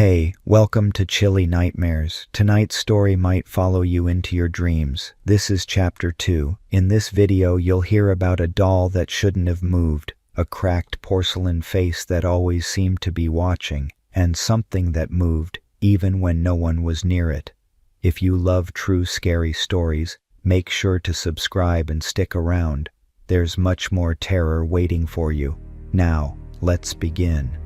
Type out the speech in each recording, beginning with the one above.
Hey, welcome to Chilly Nightmares. Tonight's story might follow you into your dreams. This is Chapter 2. In this video, you'll hear about a doll that shouldn't have moved, a cracked porcelain face that always seemed to be watching, and something that moved even when no one was near it. If you love true scary stories, make sure to subscribe and stick around. There's much more terror waiting for you. Now, let's begin.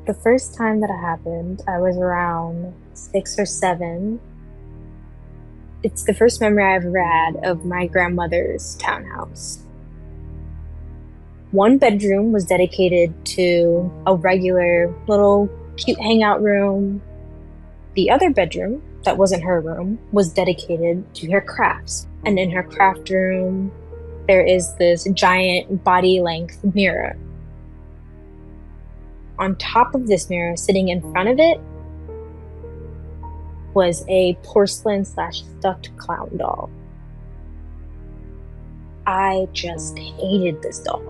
The first time that it happened, I was around 6 or 7. It's the first memory I ever had of my grandmother's townhouse. One bedroom was dedicated to a regular little cute hangout room. The other bedroom, that wasn't her room, was dedicated to her crafts. And in her craft room, there is this giant body-length mirror. On top of this mirror, sitting in front of it, was a porcelain/stuffed clown doll. I just hated this doll.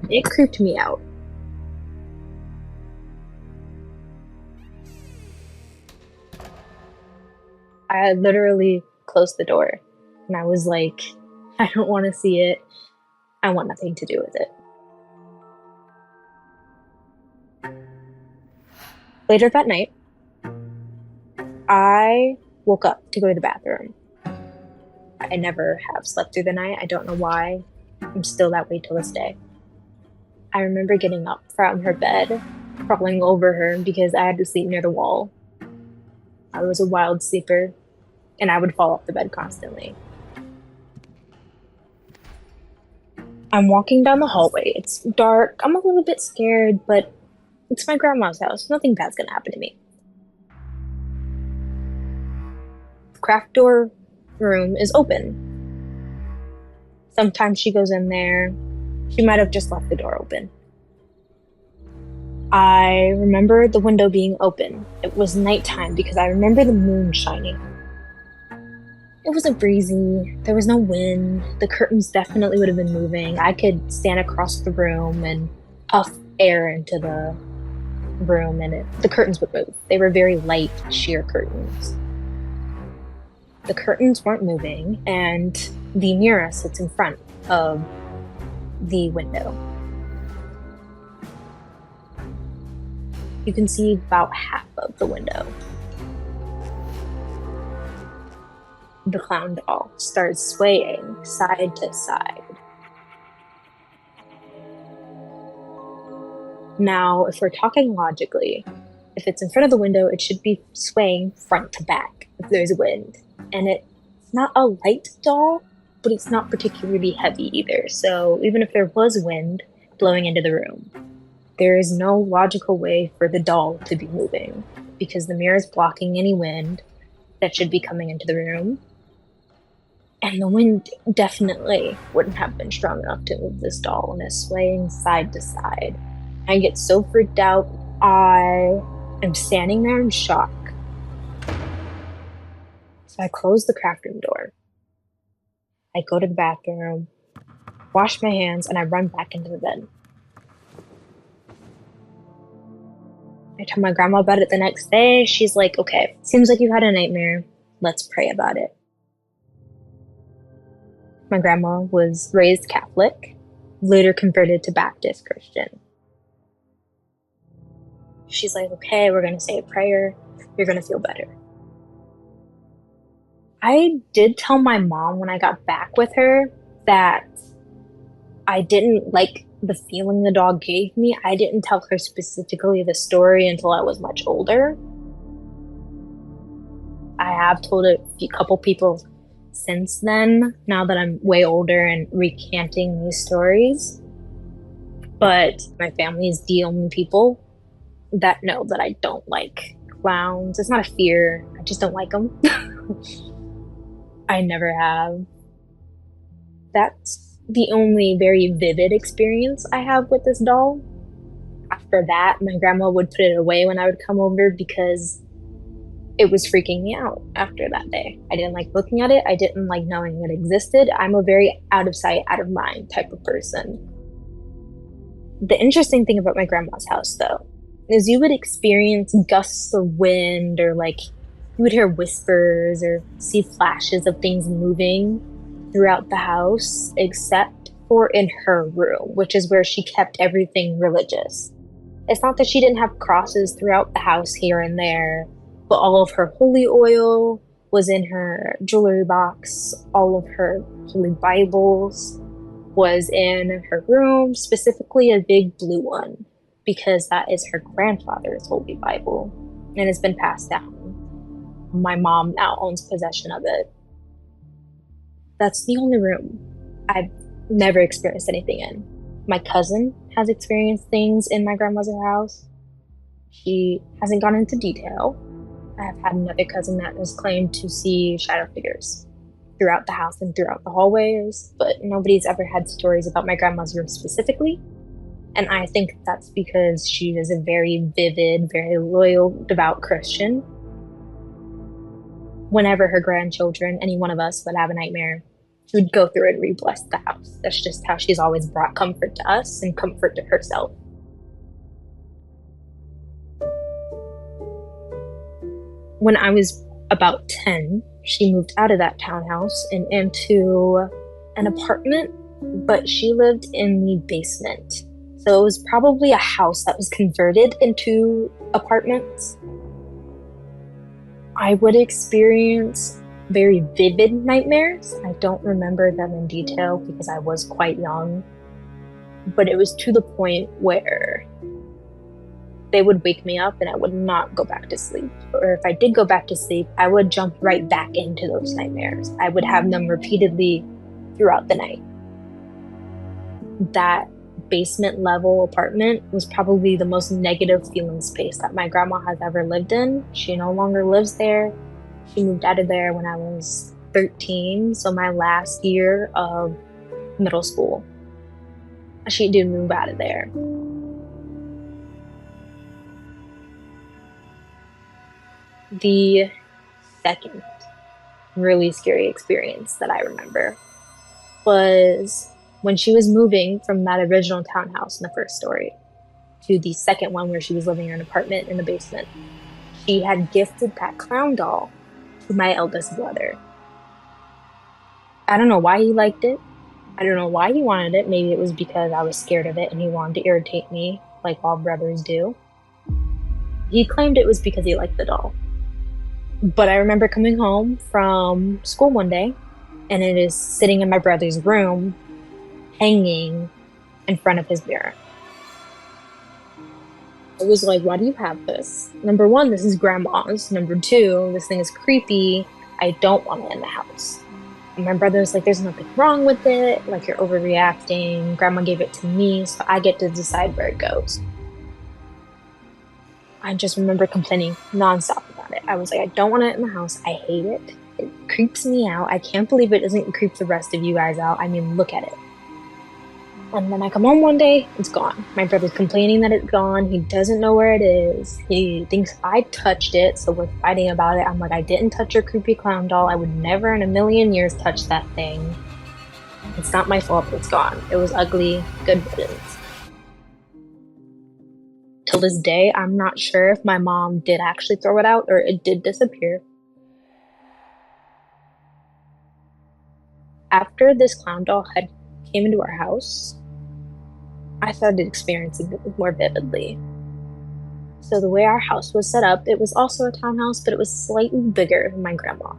It creeped me out. I literally closed the door and I was like, I don't want to see it. I want nothing to do with it. Later that night, I woke up to go to the bathroom. I never have slept through the night. I don't know why. I'm still that way till this day. I remember getting up from her bed, crawling over her because I had to sleep near the wall. I was a wild sleeper, and I would fall off the bed constantly. I'm walking down the hallway. It's dark. I'm a little bit scared, but it's my grandma's house. Nothing bad's gonna happen to me. The craft door room is open. Sometimes she goes in there. She might have just left the door open. I remember the window being open. It was nighttime because I remember the moon shining. It wasn't breezy. There was no wind. The curtains definitely would have been moving. I could stand across the room and puff air into the room and the curtains would move. They were very light, sheer curtains. The curtains weren't moving and the mirror sits in front of the window. You can see about half of the window. The clown doll starts swaying side to side. Now, if we're talking logically, if it's in front of the window, it should be swaying front to back if there's wind. And it's not a light doll, but it's not particularly heavy either. So even if there was wind blowing into the room, there is no logical way for the doll to be moving because the mirror is blocking any wind that should be coming into the room. And the wind definitely wouldn't have been strong enough to move this doll, and it's swaying side to side. I get so freaked out, I am standing there in shock. So I close the craft room door. I go to the bathroom, wash my hands, and I run back into the bed. I tell my grandma about it the next day. She's like, okay, seems like you had a nightmare. Let's pray about it. My grandma was raised Catholic, later converted to Baptist Christian. She's like, okay, we're going to say a prayer. You're going to feel better. I did tell my mom when I got back with her that I didn't like the feeling the dog gave me. I didn't tell her specifically the story until I was much older. I have told a couple people since then, now that I'm way older and recanting these stories. But my family is the only people that know that I don't like clowns. It's not a fear. I just don't like them. I never have. That's the only very vivid experience I have with this doll. After that, my grandma would put it away when I would come over because it was freaking me out after that day. I didn't like looking at it. I didn't like knowing it existed. I'm a very out of sight, out of mind type of person. The interesting thing about my grandma's house, though, is you would experience gusts of wind, or like you would hear whispers or see flashes of things moving throughout the house, except for in her room, which is where she kept everything religious. It's not that she didn't have crosses throughout the house here and there, but all of her holy oil was in her jewelry box, all of her holy Bibles was in her room, specifically a big blue one, because that is her grandfather's holy Bible and it's been passed down. My mom now owns possession of it. That's the only room I've never experienced anything in. My cousin has experienced things in my grandmother's house. She hasn't gone into detail. I have had another cousin that has claimed to see shadow figures throughout the house and throughout the hallways, but nobody's ever had stories about my grandma's room specifically. And I think that's because she is a very vivid, very loyal, devout Christian. Whenever her grandchildren, any one of us, would have a nightmare, she would go through and re-bless the house. That's just how she's always brought comfort to us and comfort to herself. When I was about 10, she moved out of that townhouse and into an apartment, but she lived in the basement. So it was probably a house that was converted into apartments. I would experience very vivid nightmares. I don't remember them in detail because I was quite young, but it was to the point where they would wake me up and I would not go back to sleep. Or if I did go back to sleep, I would jump right back into those nightmares. I would have them repeatedly throughout the night. That basement level apartment was probably the most negative feeling space that my grandma has ever lived in. She no longer lives there. She moved out of there when I was 13, so my last year of middle school. She did move out of there. The second really scary experience that I remember was when she was moving from that original townhouse in the first story to the second one where she was living in an apartment in the basement. She had gifted that clown doll to my eldest brother. I don't know why he liked it. I don't know why he wanted it. Maybe it was because I was scared of it and he wanted to irritate me like all brothers do. He claimed it was because he liked the doll. But I remember coming home from school one day and it is sitting in my brother's room, hanging in front of his mirror. I was like, why do you have this? Number one, this is grandma's. Number two, this thing is creepy. I don't want it in the house. And my brother was like, there's nothing wrong with it. Like, you're overreacting. Grandma gave it to me, so I get to decide where it goes. I just remember complaining nonstop about it. I was like, I don't want it in the house. I hate it. It creeps me out. I can't believe it doesn't creep the rest of you guys out. I mean, look at it. And then I come home one day, it's gone. My brother's complaining that it's gone. He doesn't know where it is. He thinks I touched it, so we're fighting about it. I'm like, I didn't touch your creepy clown doll. I would never in a million years touch that thing. It's not my fault, it's gone. It was ugly. Good riddance. Till this day, I'm not sure if my mom did actually throw it out or it did disappear. After this clown doll had came into our house, I started experiencing it more vividly. So the way our house was set up, it was also a townhouse, but it was slightly bigger than my grandma.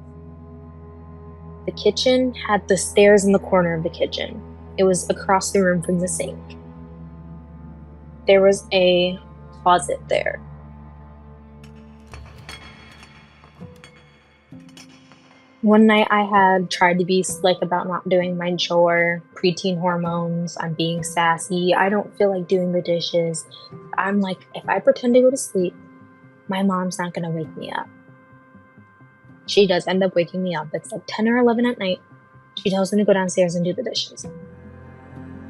The kitchen had the stairs in the corner of the kitchen. It was across the room from the sink. There was a closet there. One night I had tried to be slick about not doing my chore, preteen hormones, I'm being sassy, I don't feel like doing the dishes. I'm like, if I pretend to go to sleep, my mom's not gonna wake me up. She does end up waking me up. It's like 10 or 11 at night. She tells me to go downstairs and do the dishes.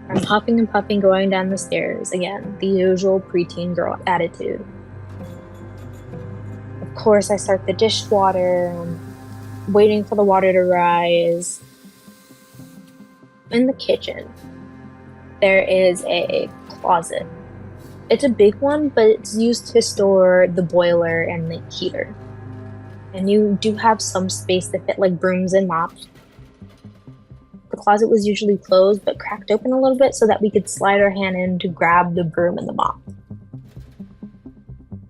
I'm huffing and puffing going down the stairs. Again, the usual preteen girl attitude. Of course, I start the dishwater, waiting for the water to rise. In the kitchen, there is a closet. It's a big one, but it's used to store the boiler and the heater. And you do have some space to fit like brooms and mops. The closet was usually closed but cracked open a little bit so that we could slide our hand in to grab the broom and the mop.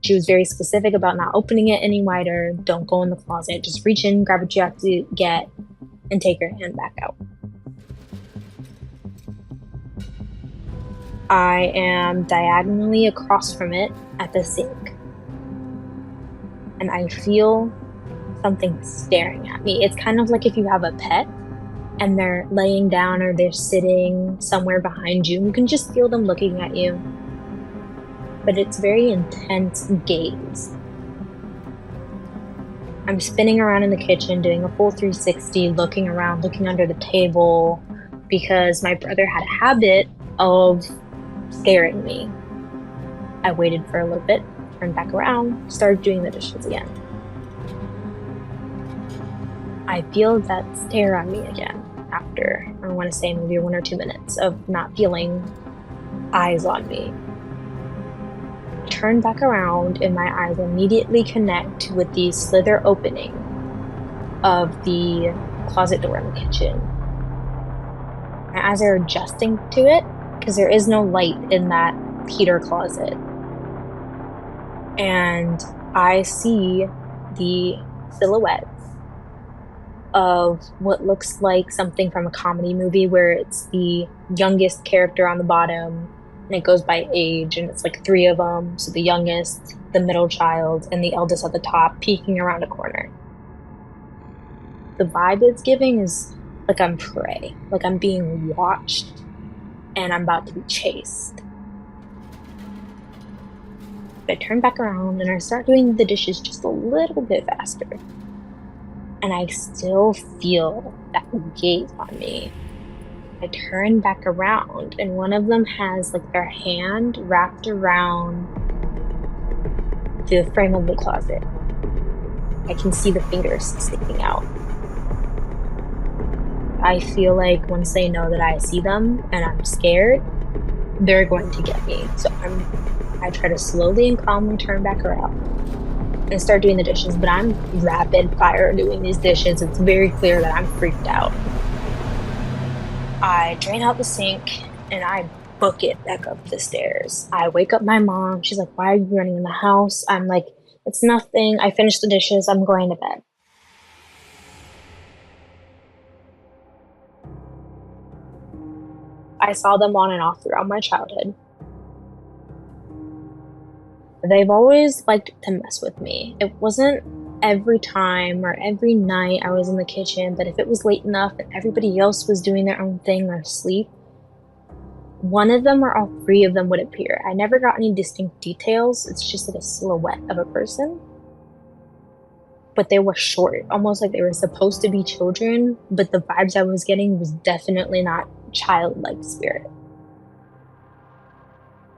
She was very specific about not opening it any wider. Don't go in the closet. Just reach in, grab what you have to get, and take your hand back out. I am diagonally across from it at the sink. And I feel something staring at me. It's kind of like if you have a pet and they're laying down or they're sitting somewhere behind you. You can just feel them looking at you. But it's very intense gaze. I'm spinning around in the kitchen, doing a full 360, looking around, looking under the table, because my brother had a habit of scaring me. I waited for a little bit, turned back around, started doing the dishes again. I feel that stare on me again after, I want to say maybe 1 or 2 minutes of not feeling eyes on me. Turn back around and my eyes immediately connect with the slither opening of the closet door in the kitchen. My eyes are adjusting to it because there is no light in that heater closet. And I see the silhouette of what looks like something from a comedy movie where it's the youngest character on the bottom and it goes by age and it's like 3 of them. So the youngest, the middle child, and the eldest at the top peeking around a corner. The vibe it's giving is like I'm prey, like I'm being watched and I'm about to be chased. I turn back around and I start doing the dishes just a little bit faster. And I still feel that gaze on me. I turn back around and one of them has like their hand wrapped around the frame of the closet. I can see the fingers sticking out. I feel like once they know that I see them and I'm scared, they're going to get me. So I try to slowly and calmly turn back around and start doing the dishes, but I'm rapid fire doing these dishes. It's very clear that I'm freaked out. I drain out the sink and I book it back up the stairs. I wake up my mom. She's like, "Why are you running in the house?" I'm like, "It's nothing. I finished the dishes. I'm going to bed." I saw them on and off throughout my childhood. They've always liked to mess with me. It wasn't every time or every night I was in the kitchen, but if it was late enough and everybody else was doing their own thing or asleep, one of them or all 3 of them would appear. I never got any distinct details. It's just like a silhouette of a person. But they were short, almost like they were supposed to be children, but the vibes I was getting was definitely not childlike spirit.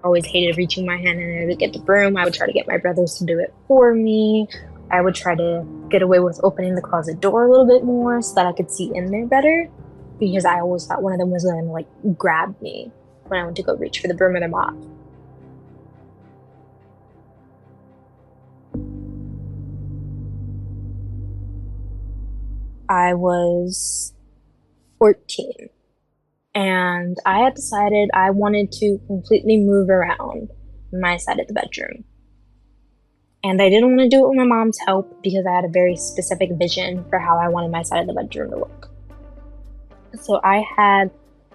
I always hated reaching my hand in there to get the broom. I would try to get my brothers to do it for me. I would try to get away with opening the closet door a little bit more so that I could see in there better, because I always thought one of them was going to like grab me when I went to go reach for the broom or the mop. I was 14 and I had decided I wanted to completely move around my side of the bedroom. And I didn't want to do it with my mom's help because I had a very specific vision for how I wanted my side of the bedroom to look. So I had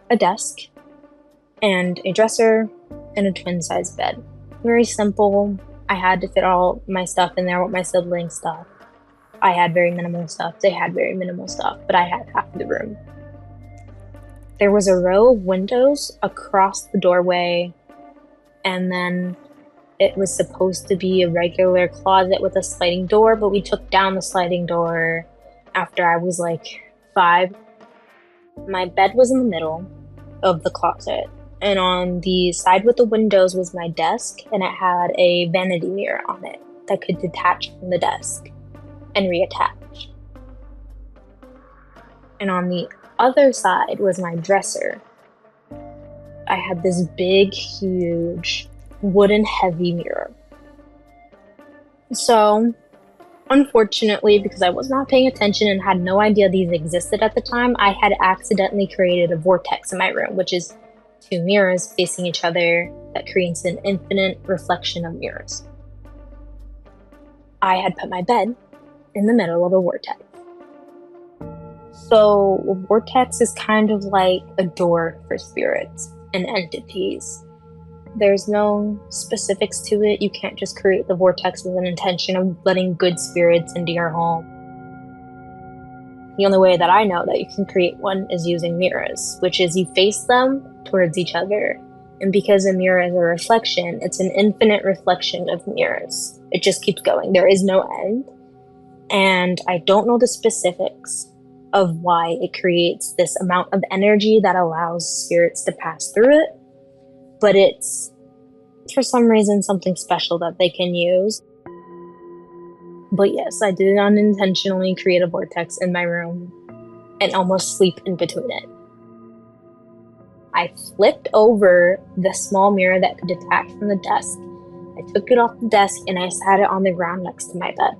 a desk and a dresser and a twin-size bed. Very simple. I had to fit all my stuff in there with my siblings' stuff. I had very minimal stuff. They had very minimal stuff, but I had half of the room. There was a row of windows across the doorway, and then it was supposed to be a regular closet with a sliding door, but we took down the sliding door after I was like 5. My bed was in the middle of the closet, and on the side with the windows was my desk, and it had a vanity mirror on it that could detach from the desk and reattach. And on the other side was my dresser. I had this big, huge, wooden heavy mirror. So, unfortunately, because I was not paying attention and had no idea these existed at the time, I had accidentally created a vortex in my room, which is two mirrors facing each other that creates an infinite reflection of mirrors. I had put my bed in the middle of a vortex. So, a vortex is kind of like a door for spirits and entities. There's no specifics to it. You can't just create the vortex with an intention of letting good spirits into your home. The only way that I know that you can create one is using mirrors, which is you face them towards each other. And because a mirror is a reflection, it's an infinite reflection of mirrors. It just keeps going. There is no end. And I don't know the specifics of why it creates this amount of energy that allows spirits to pass through it. But it's, for some reason, something special that they can use. But yes, I did unintentionally create a vortex in my room and almost sleep in between it. I flipped over the small mirror that could detach from the desk. I took it off the desk and I sat it on the ground next to my bed.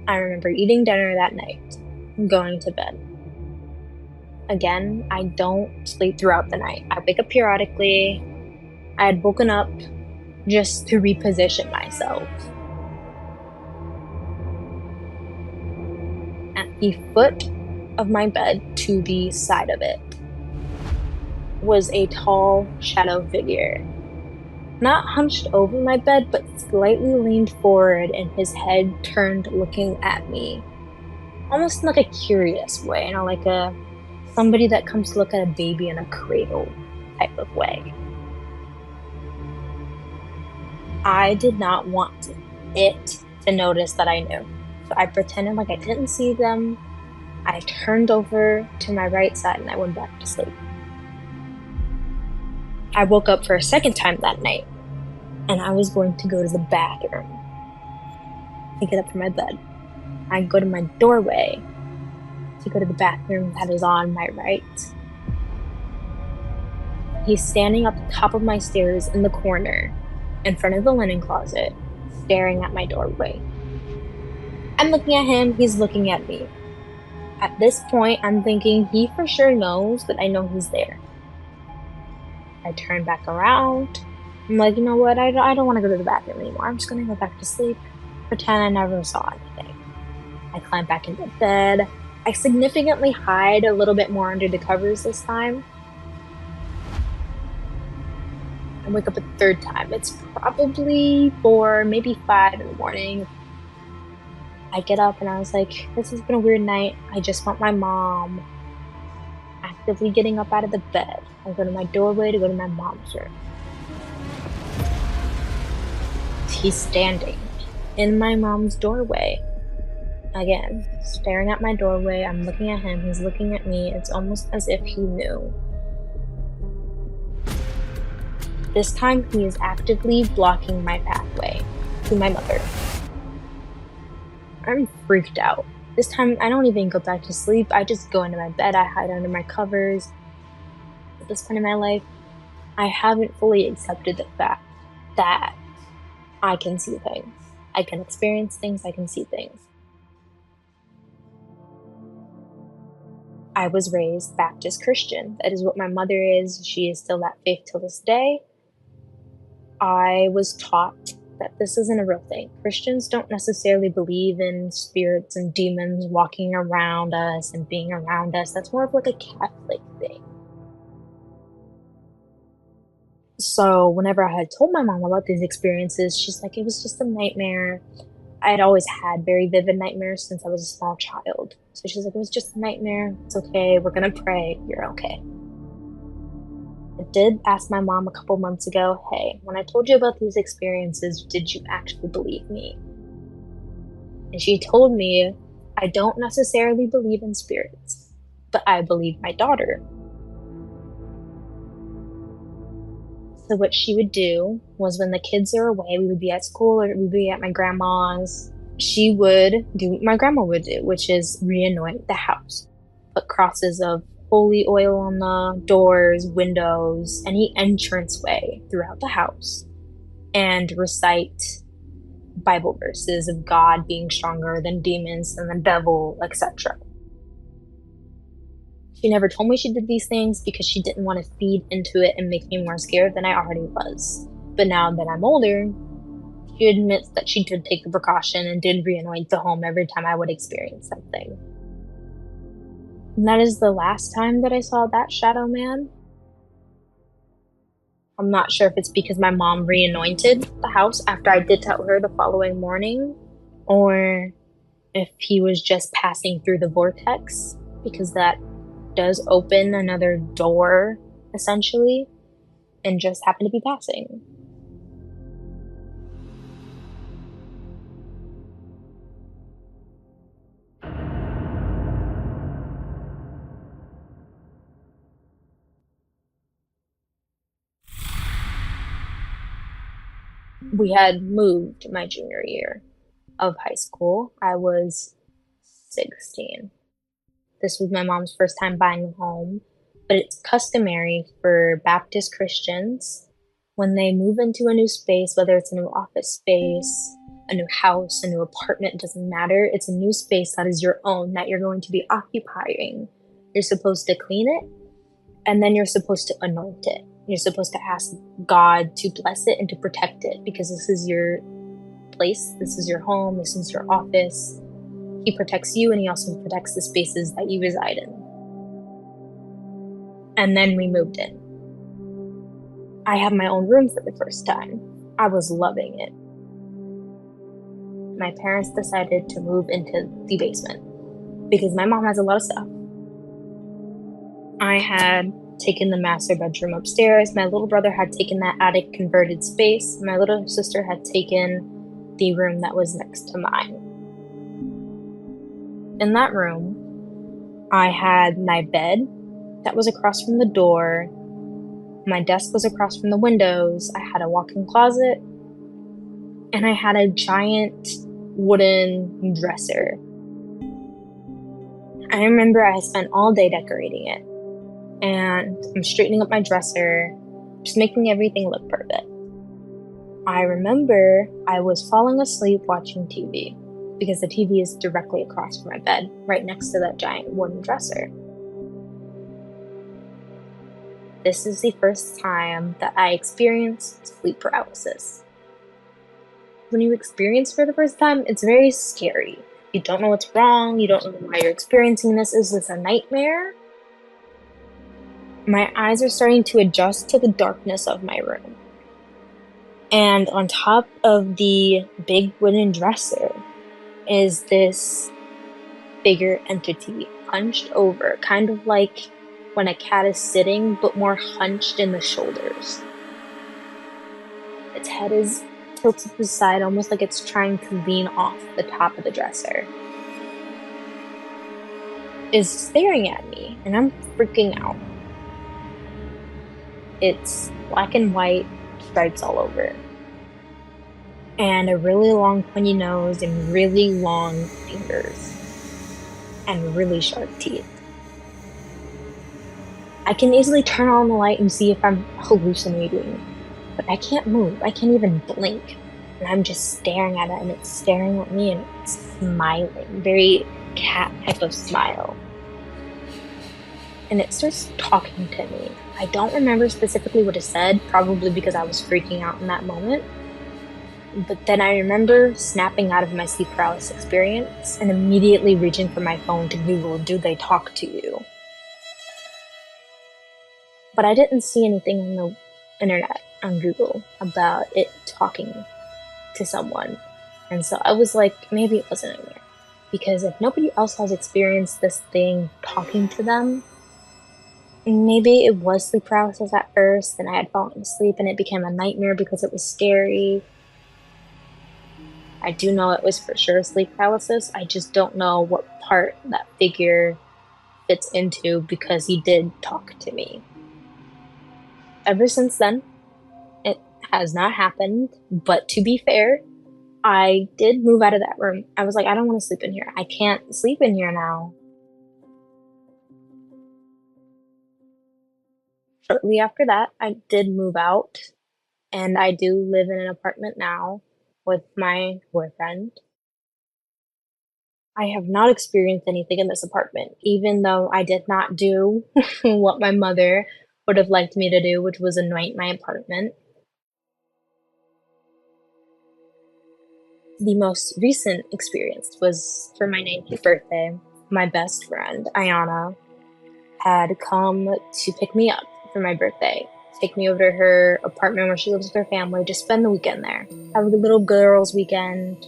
I remember eating dinner that night and going to bed. Again, I don't sleep throughout the night. I wake up periodically. I had woken up just to reposition myself. At the foot of my bed to the side of it was a tall shadow figure. Not hunched over my bed, but slightly leaned forward and his head turned looking at me. Almost in like a curious way, like somebody that comes to look at a baby in a cradle type of way. I did not want it to notice that I knew. So I pretended like I didn't see them. I turned over to my right side and I went back to sleep. I woke up for a second time that night and I was going to go to the bathroom. I get up from my bed. I go to my doorway to go to the bathroom that is on my right. He's standing up the top of my stairs in the corner in front of the linen closet, staring at my doorway. I'm looking at him, he's looking at me. At this point, I'm thinking he for sure knows that I know he's there. I turn back around. I'm like, you know what, I don't want to go to the bathroom anymore. I'm just going to go back to sleep, pretend I never saw anything. I climb back into bed. I significantly hide a little bit more under the covers this time. I wake up a third time. It's probably 4, maybe 5 in the morning. I get up and I was like, this has been a weird night. I just want my mom. Actively getting up out of the bed. I go to my doorway to go to my mom's room. He's standing in my mom's doorway. Again, staring at my doorway. I'm looking at him. He's looking at me. It's almost as if he knew. This time, he is actively blocking my pathway to my mother. I'm freaked out. This time, I don't even go back to sleep. I just go into my bed. I hide under my covers. At this point in my life, I haven't fully accepted the fact that I can see things. I can experience things. I can see things. I was raised Baptist Christian. That is what my mother is. She is still that faith till this day. I was taught that this isn't a real thing. Christians don't necessarily believe in spirits and demons walking around us and being around us. That's more of like a Catholic thing. So whenever I had told my mom about these experiences, she's like, it was just a nightmare. I had always had very vivid nightmares since I was a small child. So she's like, it was just a nightmare. It's okay. We're going to pray. You're okay. I did ask my mom a couple months ago, hey, when I told you about these experiences, did you actually believe me? And she told me, I don't necessarily believe in spirits, but I believe my daughter. So what she would do was when the kids are away, we would be at school or we'd be at my grandma's. She would do what my grandma would do, which is re-anoint the house. Put crosses of holy oil on the doors, windows, any entranceway throughout the house, and recite Bible verses of God being stronger than demons and the devil, etc. She never told me she did these things because she didn't want to feed into it and make me more scared than I already was. But now that I'm older, she admits that she did take the precaution and did reanoint the home every time I would experience something. And that is the last time that I saw that shadow man. I'm not sure if it's because my mom reanointed the house after I did tell her the following morning, or if he was just passing through the vortex, because that does open another door, essentially, and just happened to be passing. We had moved my junior year of high school. I was 16. This was my mom's first time buying a home, but it's customary for Baptist Christians when they move into a new space, whether it's a new office space, a new house, a new apartment, it doesn't matter. It's a new space that is your own, that you're going to be occupying. You're supposed to clean it, and then you're supposed to anoint it. You're supposed to ask God to bless it and to protect it, because this is your place, this is your home, this is your office. He protects you, and he also protects the spaces that you reside in. And then we moved in. I have my own room for the first time. I was loving it. My parents decided to move into the basement because my mom has a lot of stuff. I had taken the master bedroom upstairs. My little brother had taken that attic converted space. My little sister had taken the room that was next to mine. In that room, I had my bed that was across from the door. My desk was across from the windows. I had a walk-in closet, and I had a giant wooden dresser. I remember I spent all day decorating it, and I'm straightening up my dresser, just making everything look perfect. I remember I was falling asleep watching TV, because the TV is directly across from my bed, right next to that giant wooden dresser. This is the first time that I experienced sleep paralysis. When you experience for the first time, it's very scary. You don't know what's wrong, you don't know why you're experiencing this. Is this a nightmare? My eyes are starting to adjust to the darkness of my room. And on top of the big wooden dresser is this bigger entity hunched over, kind of like when a cat is sitting, but more hunched in the shoulders. Its head is tilted to the side, almost like it's trying to lean off the top of the dresser. Is staring at me, and I'm freaking out. It's black and white, stripes all over, and a really long pointy nose and really long fingers, and really sharp teeth. I can easily turn on the light and see if I'm hallucinating, but I can't move. I can't even blink. And I'm just staring at it, and it's staring at me, and it's smiling. Very cat type of smile. And it starts talking to me. I don't remember specifically what it said, probably because I was freaking out in that moment. But then I remember snapping out of my sleep paralysis experience and immediately reaching for my phone to Google, "Do they talk to you?" But I didn't see anything on the internet, on Google, about it talking to someone. And so I was like, maybe it wasn't a nightmare. Because if nobody else has experienced this thing talking to them, maybe it was sleep paralysis at first, and I had fallen asleep and it became a nightmare because it was scary. I do know it was for sure sleep paralysis. I just don't know what part that figure fits into, because he did talk to me. Ever since then, it has not happened, but to be fair, I did move out of that room. I was like, I don't want to sleep in here. I can't sleep in here now. Shortly after that, I did move out, and I do live in an apartment now with my boyfriend. I have not experienced anything in this apartment, even though I did not do what my mother would have liked me to do, which was anoint my apartment. The most recent experience was for my 19th birthday. My best friend, Ayana, had come to pick me up for my birthday, take me over to her apartment where she lives with her family, just spend the weekend there. Have a little girls' weekend,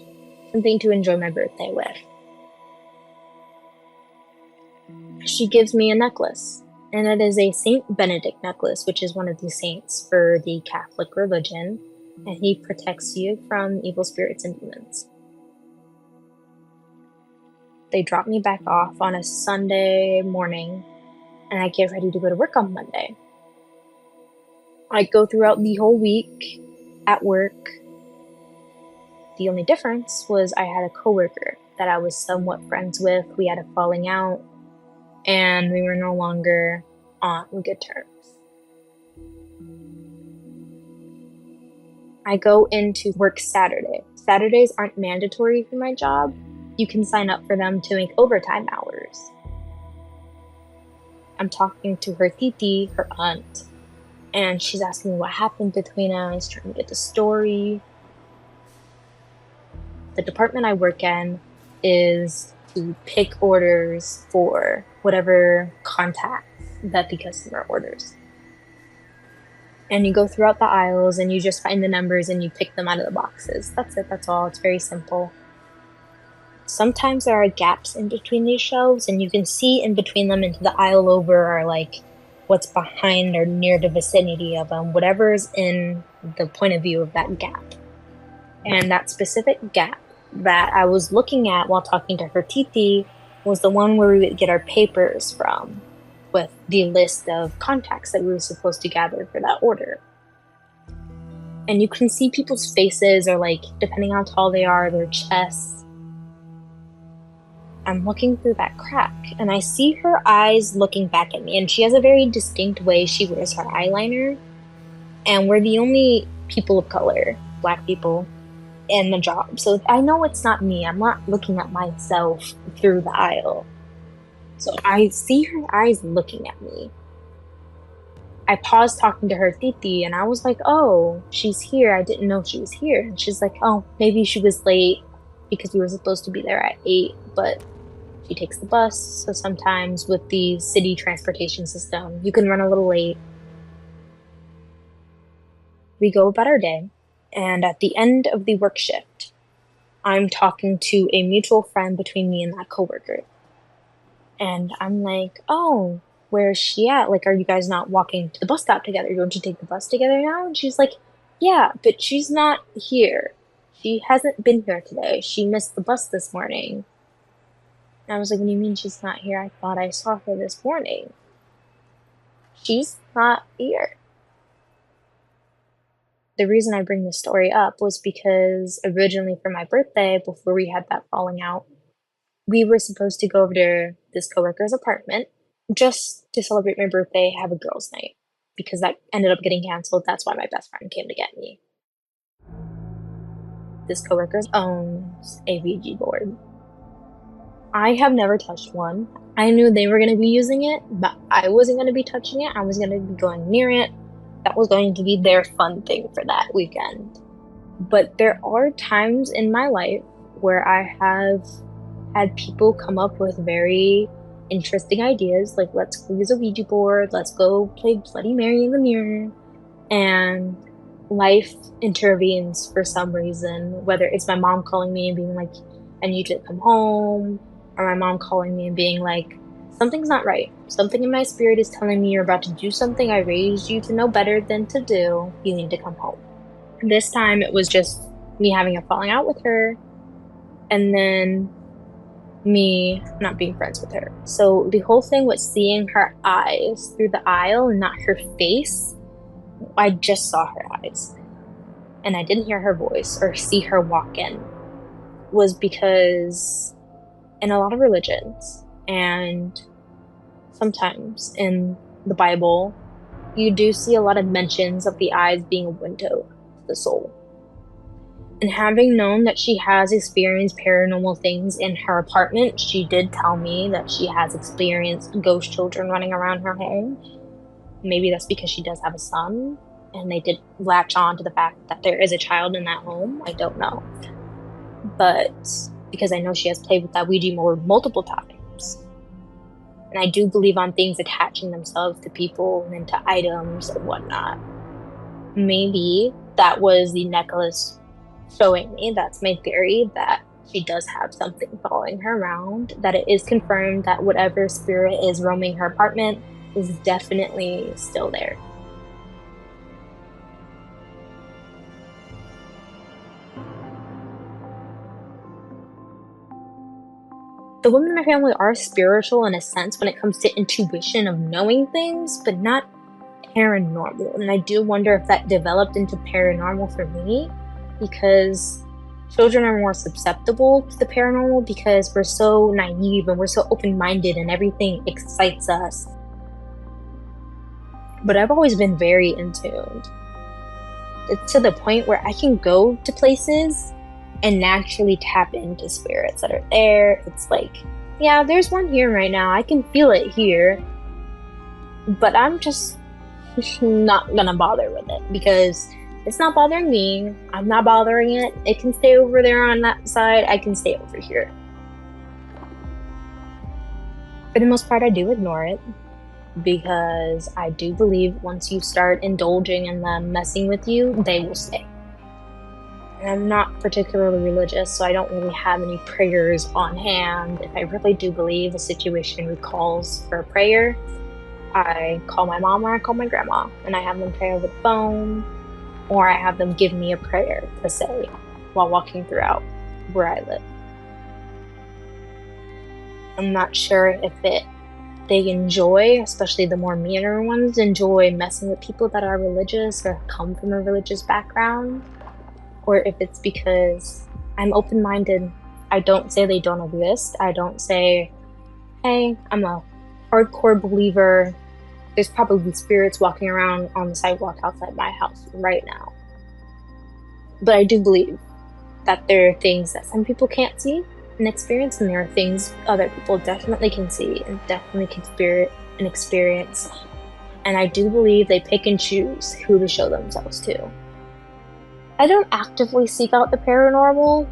something to enjoy my birthday with. She gives me a necklace, and it is a Saint Benedict necklace, which is one of the saints for the Catholic religion, and he protects you from evil spirits and demons. They drop me back off on a Sunday morning, and I get ready to go to work on Monday. I go throughout the whole week at work. The only difference was I had a coworker that I was somewhat friends with. We had a falling out, and we were no longer on good terms. I go into work Saturday. Saturdays aren't mandatory for my job. You can sign up for them to make overtime hours. I'm talking to her titi, her aunt, and she's asking me what happened between us, trying to get the story. The department I work in is to pick orders for whatever contacts that the customer orders. And you go throughout the aisles and you just find the numbers and you pick them out of the boxes. That's it, that's all. It's very simple. Sometimes there are gaps in between these shelves, and you can see in between them into the aisle over, or like what's behind or near the vicinity of them, whatever's in the point of view of that gap. And that specific gap that I was looking at while talking to her titi was the one where we would get our papers from, with the list of contacts that we were supposed to gather for that order. And you can see people's faces, or like, depending on how tall they are, their chests. I'm looking through that crack, and I see her eyes looking back at me, and she has a very distinct way she wears her eyeliner, and we're the only people of color, Black people, in the job. So I know it's not me. I'm not looking at myself through the aisle. So I see her eyes looking at me. I paused talking to her titi, and I was like, oh, she's here. I didn't know she was here. And she's like, oh, maybe she was late because we were supposed to be there at 8, but she takes the bus. So sometimes with the city transportation system, you can run a little late. We go about our day, and at the end of the work shift, I'm talking to a mutual friend between me and that coworker. And I'm like, oh, where's she at? Like, are you guys not walking to the bus stop together? Don't you take the bus together now? And she's like, yeah, but she's not here. She hasn't been here today. She missed the bus this morning. And I was like, what do you mean she's not here? I thought I saw her this morning. She's not here. The reason I bring this story up was because originally for my birthday, before we had that falling out, we were supposed to go over to this coworker's apartment just to celebrate my birthday, have a girls' night, because that ended up getting canceled. That's why my best friend came to get me. This coworker owns a Ouija board. I have never touched one. I knew they were going to be using it, but I wasn't going to be touching it. I was going to be going near it. That was going to be their fun thing for that weekend. But there are times in my life where I have had people come up with very interesting ideas, like, let's go use a Ouija board, let's go play Bloody Mary in the mirror, and life intervenes for some reason, whether it's my mom calling me and being like, I need you to come home, or my mom calling me and being like, something's not right. Something in my spirit is telling me you're about to do something I raised you to know better than to do. You need to come home. This time it was just me having a falling out with her, and then me not being friends with her. So the whole thing was seeing her eyes through the aisle and not her face. I just saw her eyes, and I didn't hear her voice or see her walk in, was because in a lot of religions, and sometimes in the Bible, you do see a lot of mentions of the eyes being a window to the soul. And having known that she has experienced paranormal things in her apartment, she did tell me that she has experienced ghost children running around her home. Maybe that's because she does have a son, and they did latch on to the fact that there is a child in that home. I don't know. But because I know she has played with that Ouija board multiple times. And I do believe on things attaching themselves to people and to items and whatnot. Maybe that was the necklace showing me, that's my theory, that she does have something following her around, that it is confirmed that whatever spirit is roaming her apartment is definitely still there. The women in my family are spiritual in a sense when it comes to intuition of knowing things, but not paranormal. And I do wonder if that developed into paranormal for me, because children are more susceptible to the paranormal because we're so naive and we're so open-minded and everything excites us. But I've always been very in tune. It's to the point where I can go to places and naturally tap into spirits that are there. It's like, yeah, there's one here right now. I can feel it here. But I'm just not gonna bother with it because it's not bothering me. I'm not bothering it. It can stay over there on that side. I can stay over here. For the most part, I do ignore it because I do believe once you start indulging in them messing with you, they will stay. And I'm not particularly religious, so I don't really have any prayers on hand. If I really do believe a situation calls for a prayer, I call my mom or I call my grandma, and I have them pray over the phone, or I have them give me a prayer to say while walking throughout where I live. I'm not sure if they enjoy, especially the more meaner ones, enjoy messing with people that are religious or come from a religious background, or if it's because I'm open-minded. I don't say they don't exist. I don't say, hey, I'm a hardcore believer. There's probably spirits walking around on the sidewalk outside my house right now. But I do believe that there are things that some people can't see and experience, and there are things other people definitely can see and definitely can spirit and experience. And I do believe they pick and choose who to show themselves to. I don't actively seek out the paranormal.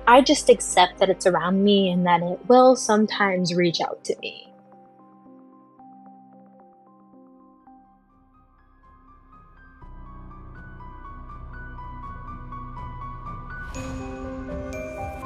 I just accept that it's around me and that it will sometimes reach out to me.